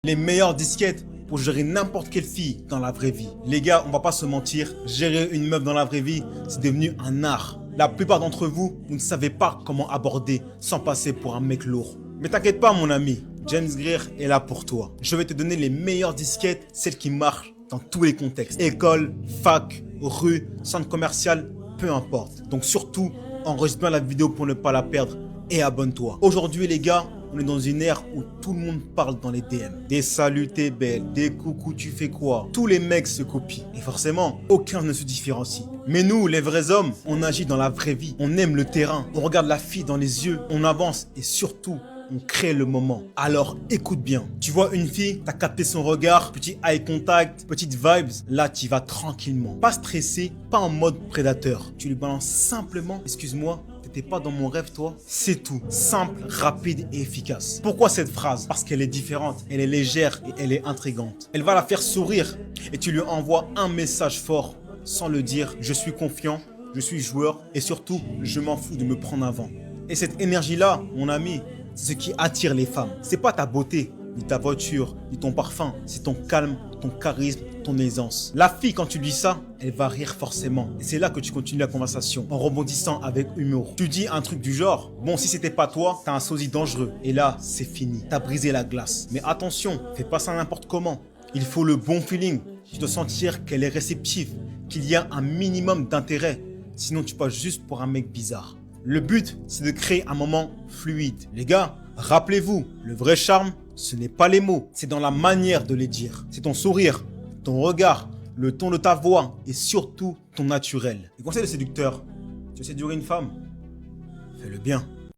Les meilleures disquettes pour gérer n'importe quelle fille dans la vraie vie. Les gars, on va pas se mentir, gérer une meuf dans la vraie vie, c'est devenu un art. La plupart d'entre vous, vous ne savez pas comment aborder sans passer pour un mec lourd. Mais t'inquiète pas mon ami, James Greer est là pour toi. Je vais te donner les meilleures disquettes, celles qui marchent dans tous les contextes. École, fac, rue, centre commercial, peu importe. Donc surtout, enregistre bien la vidéo pour ne pas la perdre et abonne-toi. Aujourd'hui les gars, on est dans une ère où tout le monde parle dans les DM. Des saluts t'es belle, des coucou tu fais quoi. Tous les mecs se copient. Et forcément, aucun ne se différencie. Mais nous, les vrais hommes, on agit dans la vraie vie. On aime le terrain. On regarde la fille dans les yeux. On avance et surtout, on crée le moment. Alors écoute bien. Tu vois une fille, t'as capté son regard, petit eye contact, petite vibes. Là, tu vas tranquillement. Pas stressé, pas en mode prédateur. Tu lui balances simplement, excuse-moi, t'es pas dans mon rêve toi. C'est tout. Simple, rapide et efficace. Pourquoi cette phrase? Parce qu'elle est différente, elle est légère et elle est intrigante. Elle va la faire sourire et tu lui envoies un message fort sans le dire. Je suis confiant, je suis joueur et surtout, je m'en fous de me prendre avant. Et cette énergie-là, mon ami, c'est ce qui attire les femmes. C'est pas ta beauté, ni ta voiture, ni ton parfum. C'est ton calme, ton charisme, ton aisance. La fille, quand tu dis ça, elle va rire forcément. Et c'est là que tu continues la conversation, en rebondissant avec humour. Tu dis un truc du genre, bon, si c'était pas toi, t'as un sosie dangereux. Et là, c'est fini. T'as brisé la glace. Mais attention, fais pas ça n'importe comment. Il faut le bon feeling. Tu dois sentir qu'elle est réceptive, qu'il y a un minimum d'intérêt. Sinon, tu passes juste pour un mec bizarre. Le but, c'est de créer un moment fluide. Les gars, rappelez-vous, le vrai charme, ce n'est pas les mots, c'est dans la manière de les dire. C'est ton sourire, ton regard, le ton de ta voix et surtout ton naturel. Les conseils de séducteur, tu veux séduire une femme? Fais-le bien.